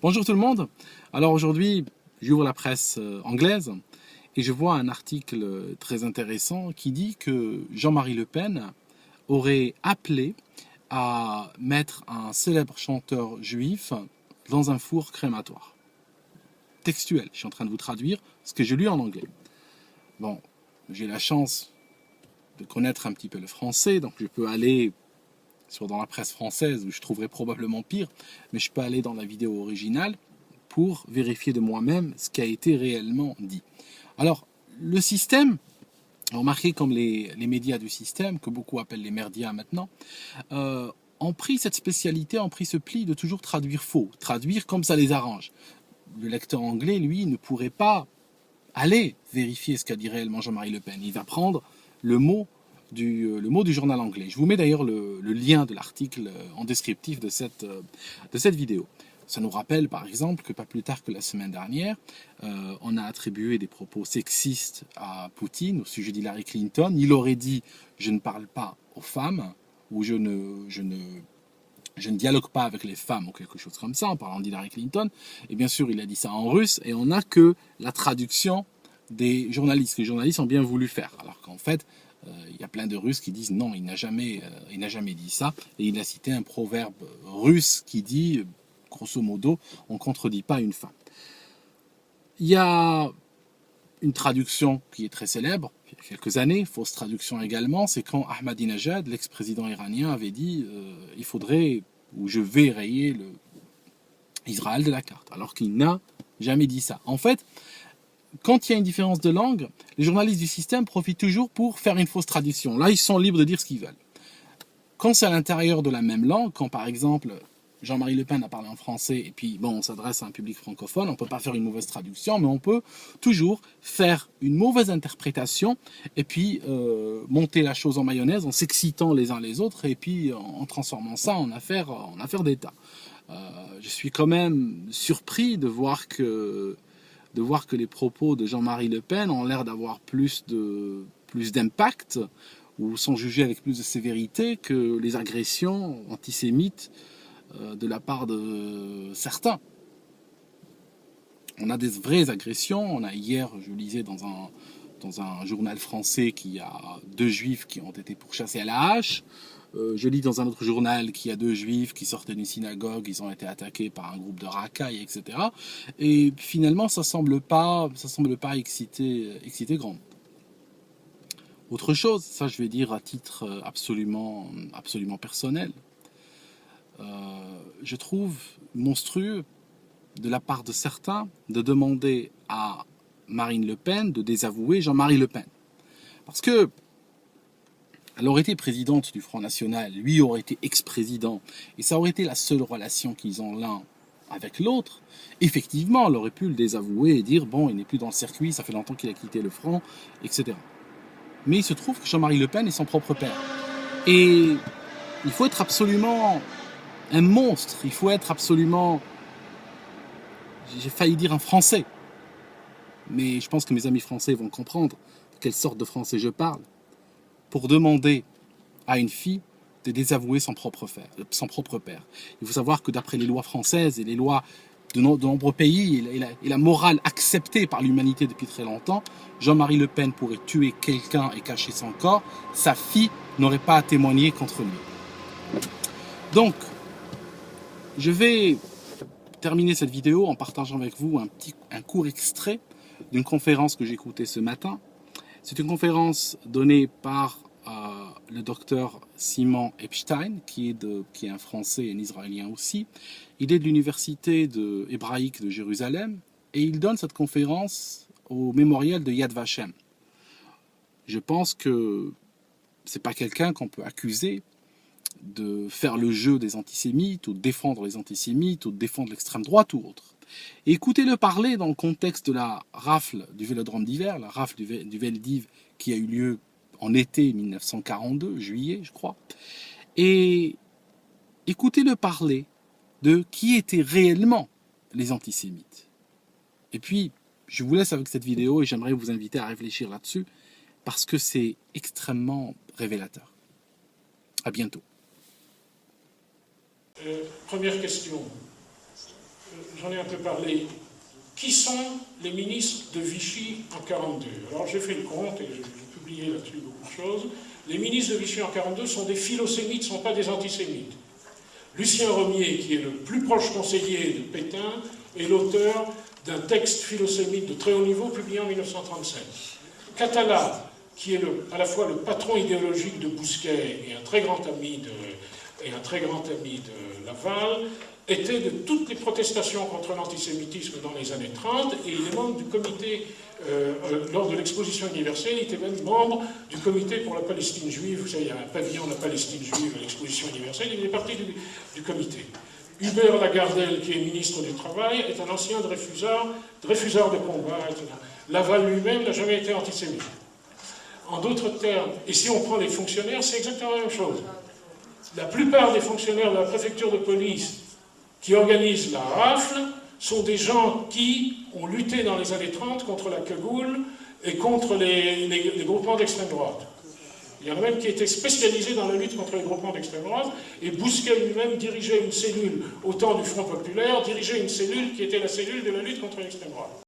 Bonjour tout le monde. Alors aujourd'hui, j'ouvre la presse anglaise et je vois un article très intéressant qui dit que Jean-Marie Le Pen aurait appelé à mettre un célèbre chanteur juif dans un four crématoire. Textuel, je suis en train de vous traduire ce que j'ai lu en anglais. Bon, j'ai la chance de connaître un petit peu le français, donc je peux aller dans la presse française où je trouverais probablement pire, mais je peux aller dans la vidéo originale pour vérifier de moi-même ce qui a été réellement dit. Alors, le système, remarquez comme les médias du système, que beaucoup appellent les merdias maintenant, ont pris cette spécialité, ont pris ce pli de toujours traduire faux, traduire comme ça les arrange. Le lecteur anglais, lui, ne pourrait pas aller vérifier ce qu'a dit réellement Jean-Marie Le Pen. Il va prendre le mot du journal anglais. Je vous mets d'ailleurs le lien de l'article en descriptif de cette vidéo. Ça nous rappelle par exemple que pas plus tard que la semaine dernière, on a attribué des propos sexistes à Poutine au sujet d'Hillary Clinton. Il aurait dit « je ne parle pas aux femmes » ou je ne dialogue pas avec les femmes ou quelque chose comme ça en parlant d'Hillary Clinton. Et bien sûr, il a dit ça en russe et on n'a que la traduction des journalistes. Les journalistes ont bien voulu faire. Alors qu'en fait, il y a plein de Russes qui disent non, il n'a jamais dit ça. Et il a cité un proverbe russe qui dit, grosso modo, on ne contredit pas une femme. Il y a une traduction qui est très célèbre, il y a quelques années, fausse traduction également, c'est quand Ahmadinejad, l'ex-président iranien, avait dit il faudrait, ou je vais rayer Israël de la carte, alors qu'il n'a jamais dit ça. En fait, quand il y a une différence de langue, les journalistes du système profitent toujours pour faire une fausse traduction. Là, ils sont libres de dire ce qu'ils veulent. Quand c'est à l'intérieur de la même langue, quand par exemple Jean-Marie Le Pen a parlé en français et puis bon, on s'adresse à un public francophone, on ne peut pas faire une mauvaise traduction, mais on peut toujours faire une mauvaise interprétation et puis monter la chose en mayonnaise en s'excitant les uns les autres et puis en transformant ça en affaire d'État. Je suis quand même surpris de voir que les propos de Jean-Marie Le Pen ont l'air d'avoir plus d'impact ou sont jugés avec plus de sévérité que les agressions antisémites de la part de certains. On a des vraies agressions. On a hier, je lisais dans un journal français qu'il y a 2 juifs qui ont été pourchassés à la hache. Je lis dans un autre journal qu'il y a 2 juifs qui sortaient d'une synagogue, ils ont été attaqués par un groupe de racailles, etc. Et finalement, ça semble pas exciter grand. Autre chose, ça je vais dire à titre absolument personnel, je trouve monstrueux de la part de certains de demander à Marine Le Pen de désavouer Jean-Marie Le Pen. Parce que elle aurait été présidente du Front National, lui aurait été ex-président, et ça aurait été la seule relation qu'ils ont l'un avec l'autre. Effectivement, elle aurait pu le désavouer et dire, bon, il n'est plus dans le circuit, ça fait longtemps qu'il a quitté le Front, etc. Mais il se trouve que Jean-Marie Le Pen est son propre père. Et il faut être absolument un monstre, il faut être absolument, j'ai failli dire un Français, mais je pense que mes amis français vont comprendre de quelle sorte de français je parle, pour demander à une fille de désavouer son propre père. Il faut savoir que d'après les lois françaises et les lois de nombreux pays et la morale acceptée par l'humanité depuis très longtemps, Jean-Marie Le Pen pourrait tuer quelqu'un et cacher son corps, sa fille n'aurait pas à témoigner contre lui. Donc, je vais terminer cette vidéo en partageant avec vous un court extrait d'une conférence que j'ai écoutée ce matin. C'est une conférence donnée par le docteur Simon Epstein, qui est un Français et un Israélien aussi. Il est de l'université hébraïque de Jérusalem et il donne cette conférence au mémorial de Yad Vashem. Je pense que c'est pas quelqu'un qu'on peut accuser de faire le jeu des antisémites ou de défendre les antisémites ou de défendre l'extrême droite ou autre. Et écoutez-le parler dans le contexte de la rafle du Vélodrome d'hiver, la rafle du Veldiv qui a eu lieu en été 1942, juillet je crois, et écoutez-le parler de qui étaient réellement les antisémites. Et puis, je vous laisse avec cette vidéo et j'aimerais vous inviter à réfléchir là-dessus parce que c'est extrêmement révélateur. À bientôt. Première question. j'en ai un peu parlé. Qui sont les ministres de Vichy en 1942? Alors j'ai fait le compte et j'ai publié là-dessus beaucoup de choses. Les ministres de Vichy en 1942 sont des philosémites, ne sont pas des antisémites. Lucien Romier, qui est le plus proche conseiller de Pétain, est l'auteur d'un texte philosémite de très haut niveau publié en 1937. Catala, qui est à la fois le patron idéologique de Bousquet et un très grand ami de Laval, était de toutes les protestations contre l'antisémitisme dans les années 30, et il est membre du comité, lors de l'exposition universelle, il était même membre du comité pour la Palestine juive. Vous savez, il y a un pavillon de la Palestine juive à l'exposition universelle, il est partie du comité. Hubert Lagardelle, qui est ministre du Travail, est un ancien Dreyfusard de combat, etc. Laval lui-même n'a jamais été antisémite. En d'autres termes, et si on prend les fonctionnaires, c'est exactement la même chose. La plupart des fonctionnaires de la préfecture de police qui organisent la rafle sont des gens qui ont lutté dans les années 30 contre la cagoule et contre les groupements d'extrême droite. Il y en a même qui étaient spécialisés dans la lutte contre les groupements d'extrême droite, et Bousquet lui-même dirigeait une cellule au temps du Front populaire, dirigeait une cellule qui était la cellule de la lutte contre l'extrême droite.